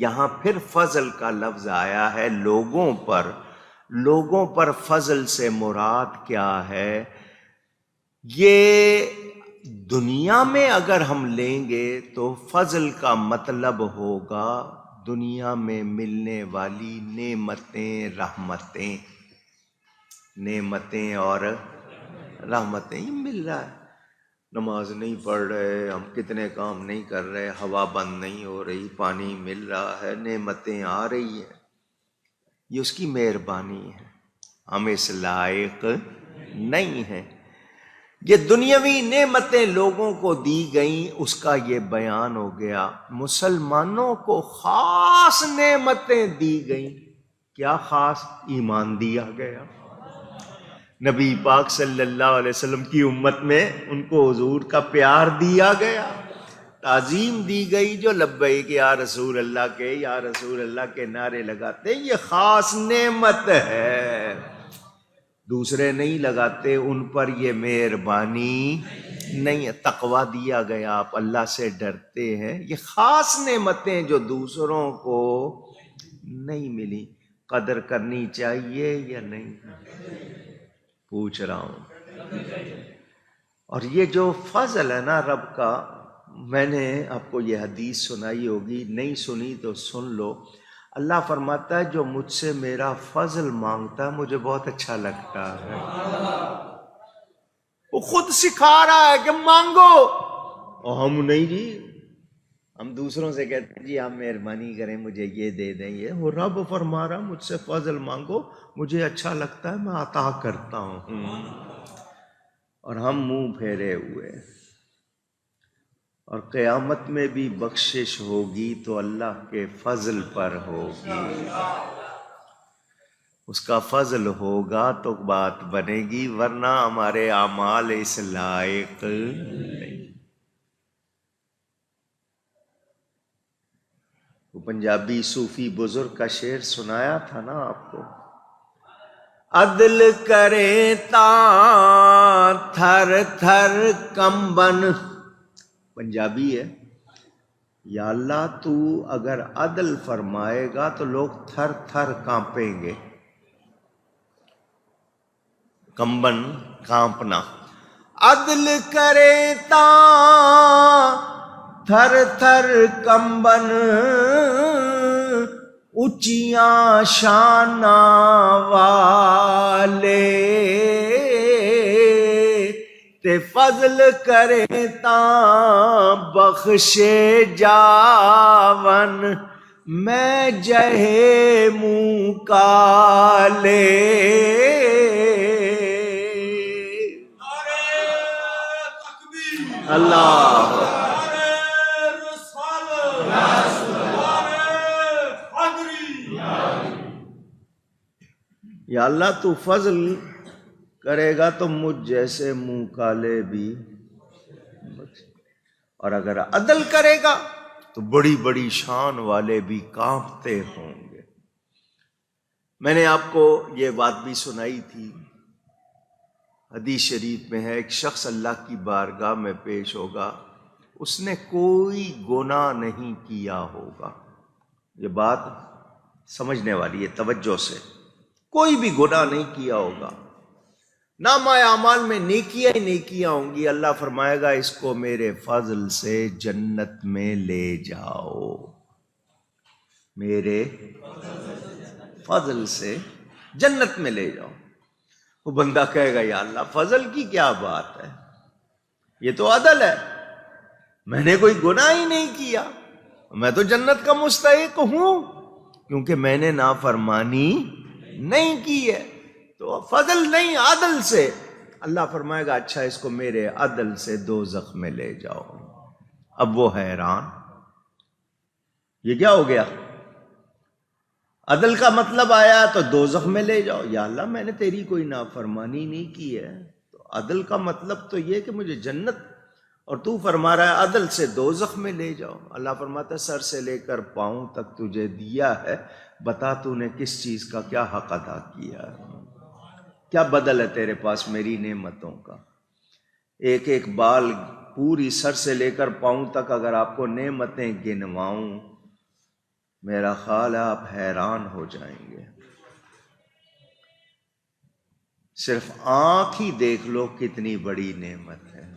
یہاں پھر فضل کا لفظ آیا ہے لوگوں پر. لوگوں پر فضل سے مراد کیا ہے؟ یہ دنیا میں اگر ہم لیں گے تو فضل کا مطلب ہوگا دنیا میں ملنے والی نعمتیں، رحمتیں. نعمتیں اور رحمتیں ہی مل رہا ہے. نماز نہیں پڑھ رہے ہم، کتنے کام نہیں کر رہے، ہوا بند نہیں ہو رہی، پانی مل رہا ہے، نعمتیں آ رہی ہیں. یہ اس کی مہربانی ہے، ہم اس لائق نہیں ہیں. یہ دنیاوی نعمتیں لوگوں کو دی گئیں، اس کا یہ بیان ہو گیا. مسلمانوں کو خاص نعمتیں دی گئیں. کیا خاص؟ ایمان دیا گیا. نبی پاک صلی اللہ علیہ وسلم کی امت میں ان کو حضور کا پیار دیا گیا، تعظیم دی گئی. جو لبیک یا رسول اللہ کے، یا رسول اللہ کے نعرے لگاتے، یہ خاص نعمت ہے. دوسرے نہیں لگاتے، ان پر یہ مہربانی نہیں ہے. تقویٰ دیا گیا، آپ اللہ سے ڈرتے ہیں. یہ خاص نعمتیں جو دوسروں کو نہیں ملی. قدر کرنی چاہیے یا نہیں؟ پوچھ رہا ہوں. اور یہ جو فضل ہے نا رب کا، میں نے آپ کو یہ حدیث سنائی ہوگی، نہیں سنی تو سن لو. اللہ فرماتا ہے جو مجھ سے میرا فضل مانگتا ہے مجھے بہت اچھا لگتا ہے. وہ خود سکھا رہا ہے کہ مانگو، اور ہم نہیں جی، ہم دوسروں سے کہتے ہیں جی آپ مہربانی کریں مجھے یہ دے دیں. یہ وہ رب فرما رہا مجھ سے فضل مانگو، مجھے اچھا لگتا ہے میں عطا کرتا ہوں. اور ہم منہ پھیرے ہوئے. اور قیامت میں بھی بخشش ہوگی تو اللہ کے فضل پر ہوگی. اس کا فضل ہوگا تو بات بنے گی، ورنہ ہمارے اعمال اس لائق نہیں. وہ پنجابی صوفی بزرگ کا شعر سنایا تھا نا آپ کو. عدل کرے تا تھر تھر کمبن. پنجابی ہے. یا اللہ تو اگر عدل فرمائے گا تو لوگ تھر تھر کانپیں گے. کمبن، کانپنا. عدل کرے تا تھر تھر کمبن، اونچیاں شاناں والے تے فضل کرے تاں بخشے جاون، میں جہے منہ کالے. اللہ یا اللہ تو فضل کرے گا تو مجھ جیسے منہ کالے بھی، اور اگر عدل کرے گا تو بڑی بڑی شان والے بھی کانپتے ہوں گے. میں نے آپ کو یہ بات بھی سنائی تھی، حدیث شریف میں ہے ایک شخص اللہ کی بارگاہ میں پیش ہوگا، اس نے کوئی گناہ نہیں کیا ہوگا. یہ بات سمجھنے والی ہے توجہ سے. کوئی بھی گناہ نہیں کیا ہوگا، نامہ اعمال میں نیکیاں ہی نیکیاں ہوں گی. اللہ فرمائے گا اس کو میرے فضل سے جنت میں لے جاؤ. میرے فضل سے جنت میں لے جاؤ. وہ بندہ کہے گا یا اللہ فضل کی کیا بات ہے، یہ تو عدل ہے، میں نے کوئی گناہ ہی نہیں کیا، میں تو جنت کا مستحق ہوں کیونکہ میں نے نافرمانی نہیں کی ہے. تو فضل نہیں، عدل سے. اللہ فرمائے گا اچھا اس کو میرے عدل سے دوزخ میں لے جاؤ. اب وہ حیران، یہ کیا ہو گیا؟ عدل کا مطلب آیا تو دوزخ میں لے جاؤ. یا اللہ میں نے تیری کوئی نافرمانی نہیں کی ہے، تو عدل کا مطلب تو یہ کہ مجھے جنت، اور تو فرما رہا ہے عدل سے دوزخ میں لے جاؤ. اللہ فرماتا ہے سر سے لے کر پاؤں تک تجھے دیا ہے، بتا تو نے کس چیز کا کیا حق ادا کیا ہے، کیا بدل ہے تیرے پاس میری نعمتوں کا. ایک ایک بال پوری سر سے لے کر پاؤں تک اگر آپ کو نعمتیں گنواؤں میرا خیال ہے آپ حیران ہو جائیں گے. صرف آنکھ ہی دیکھ لو کتنی بڑی نعمت ہے.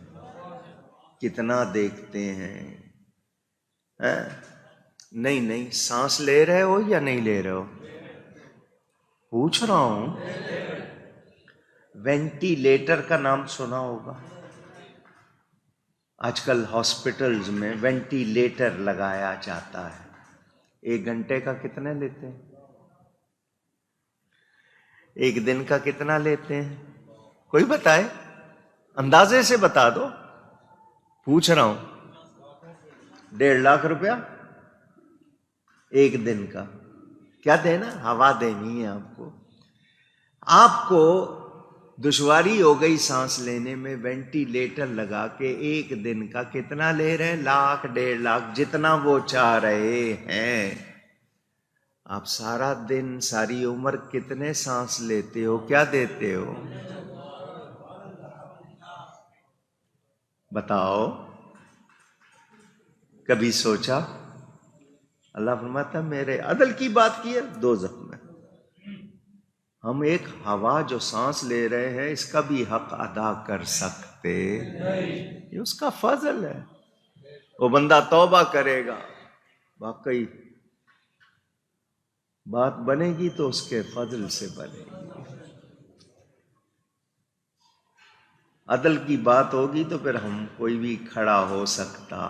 کتنا دیکھتے ہیں. نہیں سانس لے رہے ہو یا نہیں لے رہے ہو؟ پوچھ رہا ہوں. وینٹیلیٹر کا نام سنا ہوگا. آج کل ہاسپٹلز میں وینٹیلیٹر لگایا جاتا ہے. 1 گھنٹے کا کتنے لیتے ہیں؟ 1 دن کا کتنا لیتے ہیں؟ کوئی بتائے؟ اندازے سے بتا دو. پوچھ رہا ہوں. 1.5 لاکھ روپیہ 1 دن کا. کیا دینا؟ ہوا دینی ہے آپ کو. آپ کو دشواری ہو گئی سانس لینے میں، وینٹیلیٹر لگا کے 1 دن کا کتنا لے رہے ہیں؟ 1 لاکھ 1.5 لاکھ، جتنا وہ چاہ رہے ہیں. آپ سارا دن ساری عمر کتنے سانس لیتے ہو؟ کیا دیتے ہو؟ بتاؤ. کبھی سوچا؟ اللہ فرماتا میرے عدل کی بات کی ہے دوزخ میں. ہم ایک ہوا جو سانس لے رہے ہیں اس کا بھی حق ادا کر سکتے؟ یہ اس کا فضل ہے. وہ بندہ توبہ کرے گا، واقعی بات بنے گی تو اس کے فضل سے بنے گی. عدل کی بات ہوگی تو پھر ہم کوئی بھی کھڑا ہو سکتا.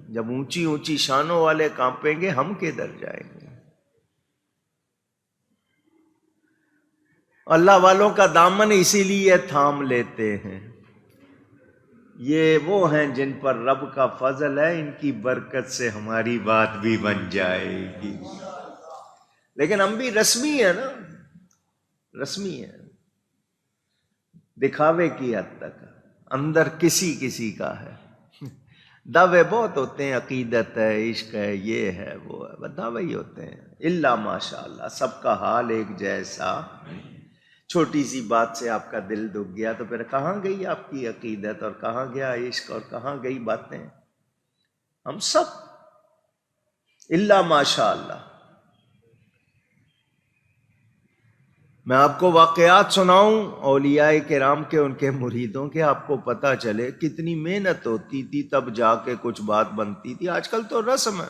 جب اونچی اونچی شانوں والے کانپیں گے ہم کدھر جائیں گے؟ اللہ والوں کا دامن اسی لیے تھام لیتے ہیں. یہ وہ ہیں جن پر رب کا فضل ہے، ان کی برکت سے ہماری بات بھی بن جائے گی. لیکن ہم بھی رسمی ہیں نا، رسمی ہیں، دکھاوے کی حد تک. اندر کسی کا ہے. دعوے بہت ہوتے ہیں، عقیدت ہے، عشق ہے، یہ ہے وہ ہے، دعوے ہی ہوتے ہیں. الا ماشاء اللہ سب کا حال ایک جیسا. چھوٹی سی بات سے آپ کا دل دکھ گیا تو پھر کہاں گئی آپ کی عقیدت، اور کہاں گیا عشق، اور کہاں گئی باتیں؟ ہم سب الا ماشاء اللہ. میں آپ کو واقعات سناؤں اولیاء کرام کے، ان کے مریدوں کے، آپ کو پتہ چلے کتنی محنت ہوتی تھی تب جا کے کچھ بات بنتی تھی. آج کل تو رسم ہے،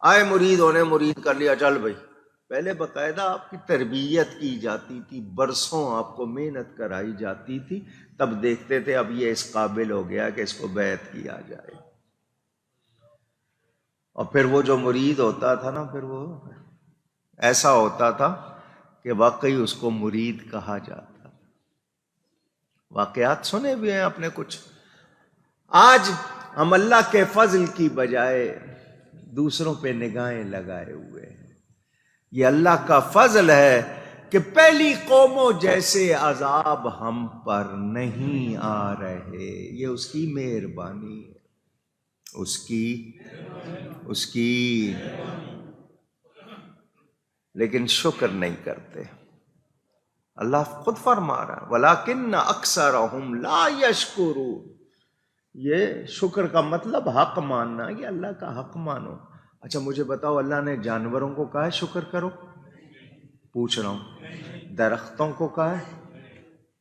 آئے مرید ہونے، مرید کر لیا، چل بھائی. پہلے باقاعدہ آپ کی تربیت کی جاتی تھی، برسوں آپ کو محنت کرائی جاتی تھی، تب دیکھتے تھے اب یہ اس قابل ہو گیا کہ اس کو بیعت کیا جائے. اور پھر وہ جو مرید ہوتا تھا نا، پھر وہ ایسا ہوتا تھا کہ واقعی اس کو مرید کہا جاتا. واقعات سنے ہوئے ہیں آپ نے کچھ. آج ہم اللہ کے فضل کی بجائے دوسروں پہ نگاہیں لگائے ہوئے ہیں. یہ اللہ کا فضل ہے کہ پہلی قوموں جیسے عذاب ہم پر نہیں آ رہے. یہ اس کی مہربانی ہے، اس کی. لیکن شکر نہیں کرتے. اللہ خود فرما رہا ہے وَلَكِنَّ أَكْثَرَهُمْ لَا يَشْكُرُونَ. یہ شکر کا مطلب حق ماننا، یہ اللہ کا حق مانو. اچھا مجھے بتاؤ، اللہ نے جانوروں کو کہا ہے شکر کرو؟ پوچھ رہا ہوں. درختوں کو کہا ہے؟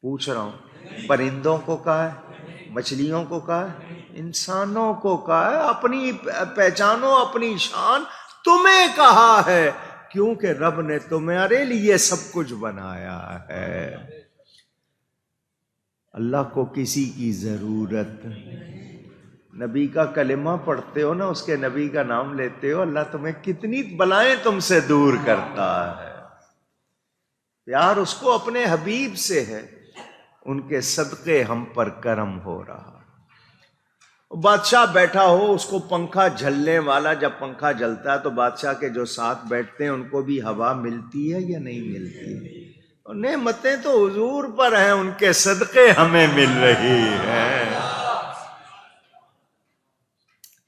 پوچھ رہا ہوں. پرندوں کو کہا ہے؟ مچھلیوں کو کہا ہے؟ انسانوں کو کہا ہے اپنی پہچانو، اپنی شان تمہیں کہا ہے، کیونکہ رب نے تمہارے لیے سب کچھ بنایا ہے. اللہ کو کسی کی ضرورت. نبی کا کلمہ پڑھتے ہو نا، اس کے نبی کا نام لیتے ہو، اللہ تمہیں کتنی بلائیں تم سے دور کرتا ہے. پیار اس کو اپنے حبیب سے ہے، ان کے صدقے ہم پر کرم ہو رہا. بادشاہ بیٹھا ہو، اس کو پنکھا جھلنے والا، جب پنکھا جلتا ہے تو بادشاہ کے جو ساتھ بیٹھتے ہیں ان کو بھی ہوا ملتی ہے یا نہیں ملتی ہے؟ اور نعمتیں تو حضور پر ہیں، ان کے صدقے ہمیں مل رہی ہیں.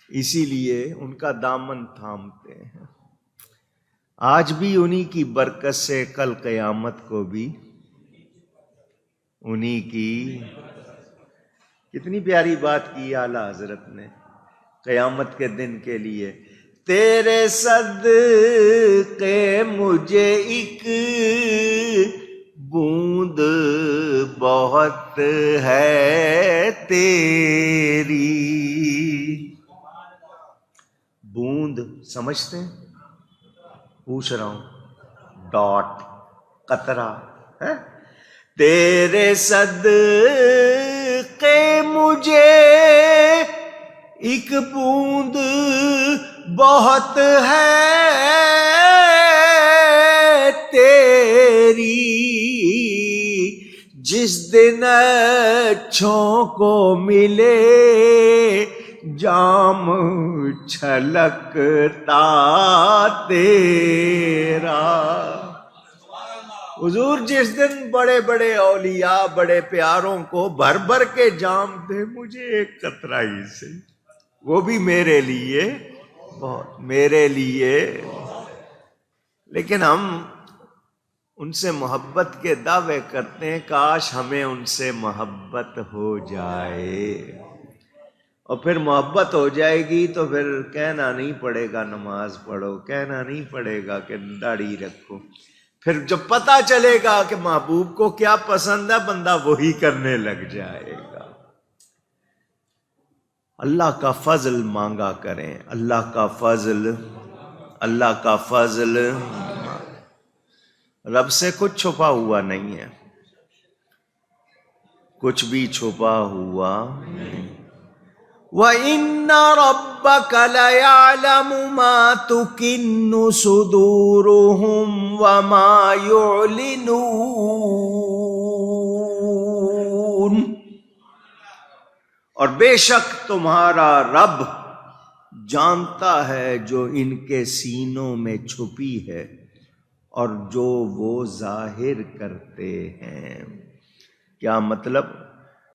اسی لیے ان کا دامن تھامتے ہیں. آج بھی انہی کی برکت سے کل قیامت کو بھی انہی کی. کتنی پیاری بات کی اعلیٰ حضرت نے قیامت کے دن کے لیے. تیرے صدقے مجھے ایک بوند بہت ہے تیری. بوند سمجھتے ہیں؟ پوچھ رہا ہوں. ڈاٹ، قطرہ ہے. تیرے صدقے مجھے ایک بوند بہت ہے تیری. جس دن اچھوں کو ملے جام چھلکتا تیرا. حضور جس دن بڑے بڑے اولیاء بڑے پیاروں کو بھر بھر کے جام دے، مجھے ایک قطرہ ہی سے، وہ بھی میرے لیے بہت، میرے لیے. لیکن ہم ان سے محبت کے دعوے کرتے ہیں، کاش ہمیں ان سے محبت ہو جائے. اور پھر محبت ہو جائے گی تو پھر کہنا نہیں پڑے گا نماز پڑھو، کہنا نہیں پڑے گا کہ داڑھی رکھو. پھر جب پتہ چلے گا کہ محبوب کو کیا پسند ہے، بندہ وہی کرنے لگ جائے گا. اللہ کا فضل مانگا کریں، اللہ کا فضل، اللہ کا فضل. رب سے کچھ چھپا ہوا نہیں ہے، کچھ بھی چھپا ہوا نہیں. وَإِنَّ رَبَّكَ لَيَعْلَمُ مَا تُكِنُّ صُدُورُهُمْ وَمَا يُعْلِنُونَ. اور بے شک تمہارا رب جانتا ہے جو ان کے سینوں میں چھپی ہے اور جو وہ ظاہر کرتے ہیں. کیا مطلب؟